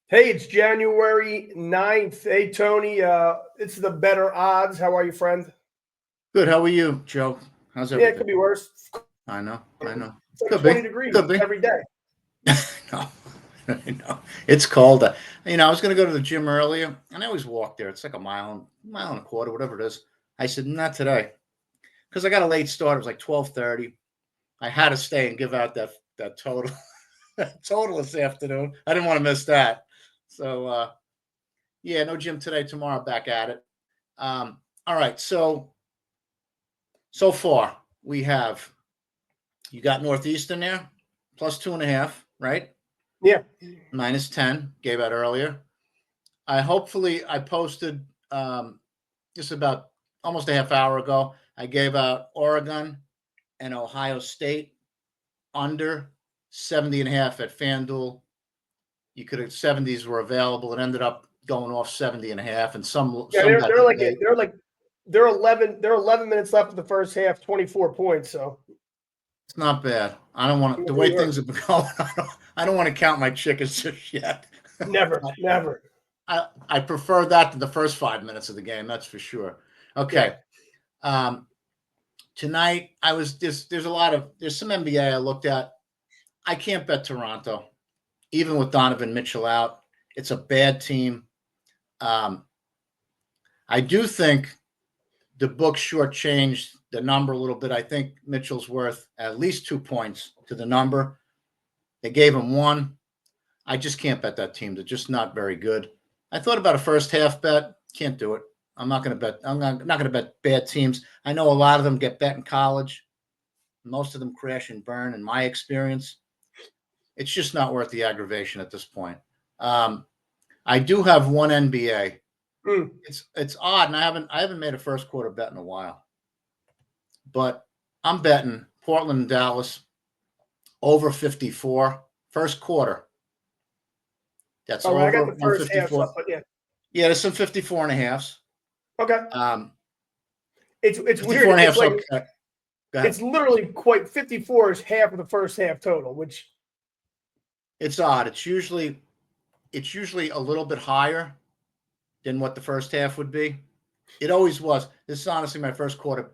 Hey, it's January 9th. Hey, Tony. It's the Better Odds. How are you, friend? Good. How are you, Joe? How's Yeah, it everything? could be worse. I know. It's like Could be. 20 degrees Could be. every day. No, no. It's cold. I was going to go to the gym earlier, and I always walk there. It's like mile and a quarter, whatever it is. I said, not today, because I got a late start. It was like 12:30. I had to stay and give out that total total this afternoon. I didn't want to miss that. So yeah, no gym today. Tomorrow, back at it. All right. So far we have. You got Northeastern there, plus 2.5, right? Yeah. Minus 10, gave out earlier. I posted just about almost a half hour ago. I gave out Oregon and Ohio State under 70.5 at FanDuel. You could have 70s were available. It ended up going off 70.5, and some Yeah, some got they're 11 minutes left of the first half, 24 points. So it's not bad. I don't want to, the way things have been going. I don't want to count my chickens just yet. Never. I prefer that to the first 5 minutes of the game. That's for sure. Okay. Yeah. Tonight there's some NBA I looked at. I can't bet Toronto, even with Donovan Mitchell out. It's a bad team. I do think the book shortchanged the number a little bit. I think Mitchell's worth at least 2 points to the number. They gave him one. I just can't bet that team. They're just not very good. I thought about a first half bet. Can't do it. I'm not going to bet. I'm not going to bet bad teams. I know a lot of them get bet in college. Most of them crash and burn. In my experience, it's just not worth the aggravation at this point. I do have one NBA. It's odd, and I haven't made a first quarter bet in a while. But I'm betting Portland and Dallas over 54 first quarter. That's over. I got the first half, but yeah. Yeah, there's some 54 and a halves. Okay. It's weird. It's like okay. It's literally 54 is half of the first half total, which it's odd. It's usually a little bit higher than what the first half would be. It always was. This is honestly my first quarter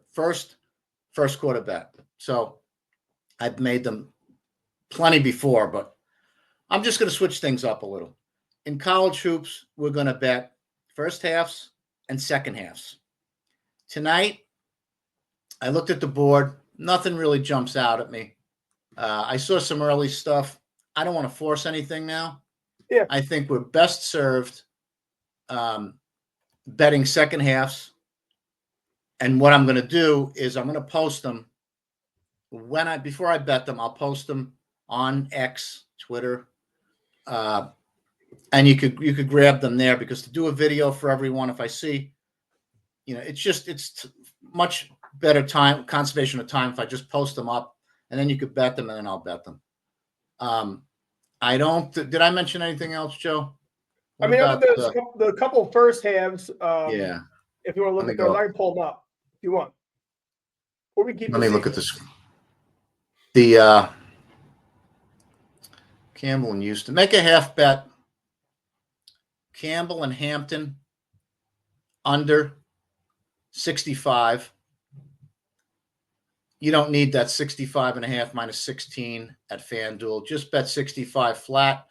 bet. So I've made them plenty before, but I'm just going to switch things up a little. In college hoops, we're going to bet first halves and second halves. Tonight, I looked at the board. Nothing really jumps out at me. I saw some early stuff. I don't want to force anything now. Yeah. I think we're best served betting second halves. And what I'm going to do is I'm going to post them before I bet them. I'll post them on X, Twitter, and you could grab them there, because to do a video for everyone, if I see, it's much better time conservation of time if I just post them up, and then you could bet them, and then I'll bet them. Did I mention anything else, Joe? What about the couple first halves? Yeah. If you want to look at those, I can pull them up if you want. Or we keep. Let me look at this. The Campbell and Houston. Make a half bet. Campbell and Hampton under 65. You don't need that 65.5 minus 16 at FanDuel. Just bet 65 flat.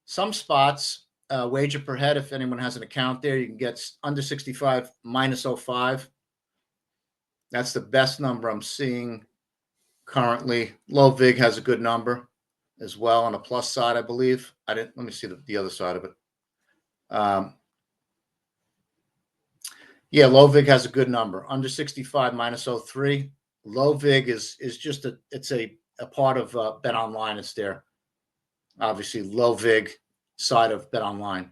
Some spots, wager per head, if anyone has an account there, you can get under 65 minus 0.5. That's the best number I'm seeing currently. Low vig has a good number as well on the plus side, I believe. Let me see the other side of it. Yeah, low vig has a good number. Under 65 minus 0.3. Low vig is just a part of Bet Online. It's there. Obviously, low vig side of Bet Online.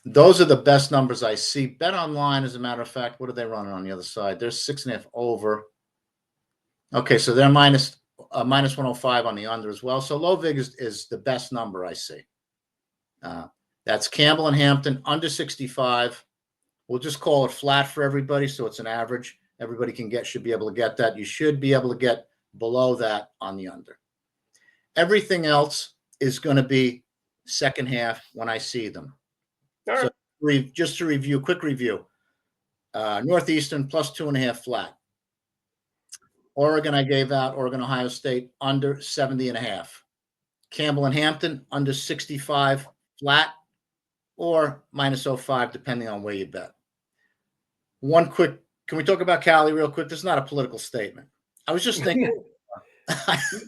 Those are the best numbers I see. Bet Online, as a matter of fact, what are they running on the other side? They're 6.5 over. Okay, so they're minus 105 on the under as well. So low vig is the best number I see. That's Campbell and Hampton under 65. We'll just call it flat for everybody, so it's an average. Everybody should be able to get that. You should be able to get below that on the under. Everything else is going to be second half when I see them. All right. So just to review, quick review. Northeastern plus 2.5 flat. Oregon, I gave out. Oregon, Ohio State under 70.5. Campbell and Hampton under 65 flat or -05, depending on where you bet. One quick, can we talk about Cali real quick? This is not a political statement. I was just thinking.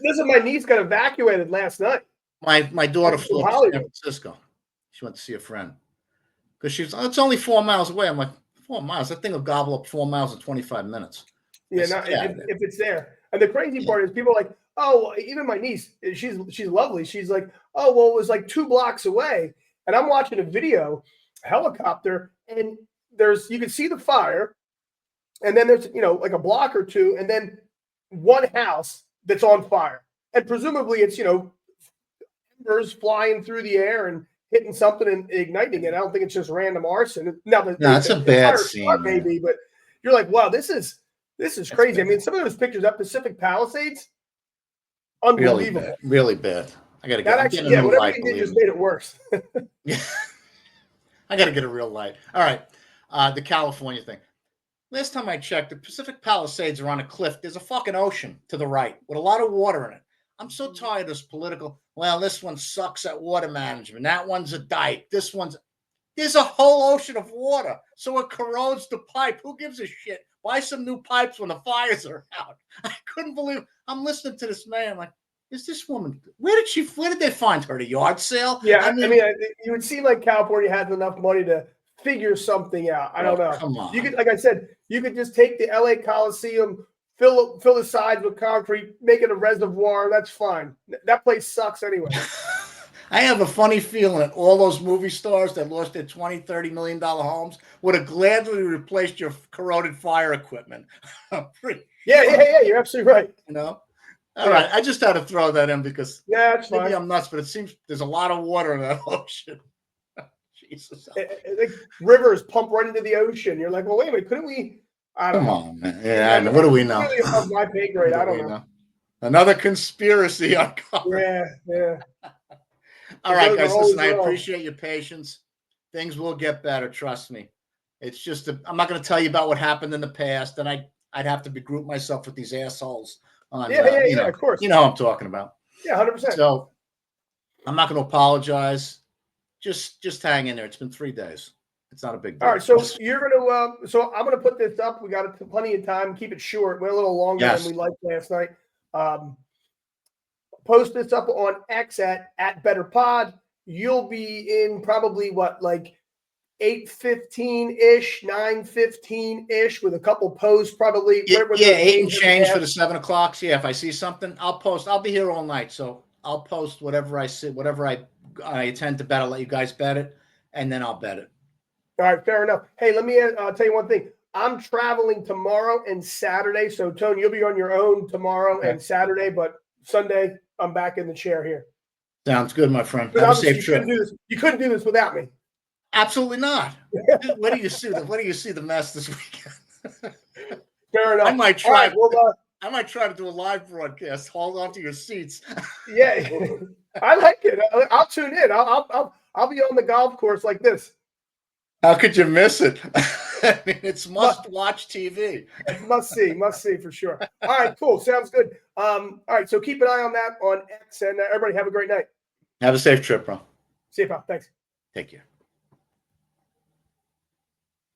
Listen, my niece got evacuated last night. My daughter From flew to San Hollywood. Francisco. She went to see a friend because it's only 4 miles away. I'm like, 4 miles? That thing will gobble up 4 miles in 25 minutes. Yeah, if it's there. And the crazy part is people are like, oh, even my niece, she's lovely. She's like, oh, well, it was like 2 blocks away. And I'm watching a video, helicopter, and you can see the fire. And then there's, like a block or two, and then one house that's on fire. And presumably it's, embers flying through the air and hitting something and igniting it. I don't think it's just random arson. Now, it's a bad scene, maybe, but you're like, wow, this is crazy. I mean, some of those pictures at Pacific Palisades, unbelievable. Really bad. I got to get whatever light, you did just made it worse. Yeah. I got to get a real light. All right. The California thing. Last time I checked, the Pacific Palisades are on a cliff. There's a fucking ocean to the right with a lot of water in it. I'm so tired of this political. Well, this one sucks at water management. That one's a dike. There's a whole ocean of water. So it corrodes the pipe. Who gives a shit? Buy some new pipes when the fires are out. I couldn't believe I'm listening to this man. I'm like, is this woman? Where did they find her? At a yard sale? Yeah, I mean, you would seem like California has enough money to figure something out. I don't know. Come on. You could, like I said, you could just take the LA Coliseum, fill the sides with concrete, make it a reservoir. That's fine. That place sucks anyway. I have a funny feeling that all those movie stars that lost their $20, $30 million homes would have gladly replaced your corroded fire equipment. Yeah. You're absolutely right. All right. I just had to throw that in because that's maybe fine. I'm nuts, but it seems there's a lot of water in that ocean. Jesus. Rivers pump right into the ocean. You're like, well, wait a minute, couldn't we? I don't know. Come on, man. Yeah, what do we know? Really above my pay grade. I don't know. Another conspiracy uncovered. Yeah. All right, guys. Listen, I appreciate your patience. Things will get better. Trust me. It's just I'm not going to tell you about what happened in the past, and I'd have to group myself with these assholes. Yeah. Of course. You know what I'm talking about. Yeah, 100%. So I'm not going to apologize. Just hang in there. It's been 3 days. It's not a big deal. All right, so you're gonna. So I'm gonna put this up. We got plenty of time. Keep it short. We're a little longer than we liked last night. Post this up on X at BettorPod. You'll be in probably like 8:15-ish, 9:15-ish with a couple posts probably. 8 and change for the 7 o'clock. So yeah, if I see something, I'll post. I'll be here all night, so I'll post whatever I see, whatever I intend to bet. I'll let you guys bet it, and then I'll bet it. All right, fair enough. Hey, let me tell you one thing. I'm traveling tomorrow and Saturday. So, Tony, you'll be on your own tomorrow and Saturday, but Sunday, I'm back in the chair here. Sounds good, my friend. Have a safe trip. You couldn't do this without me. Absolutely not. Where do you see the mess this weekend? Fair enough. I might try. Right, well, I might try to do a live broadcast. Hold on to your seats. Yeah, I like it. I'll tune in. I'll be on the golf course like this. How could you miss it? I mean, it's must-watch TV. Must see for sure. All right, cool. Sounds good. All right, so keep an eye on that on X, and everybody have a great night. Have a safe trip, bro. See you, pal. Thanks. Take care.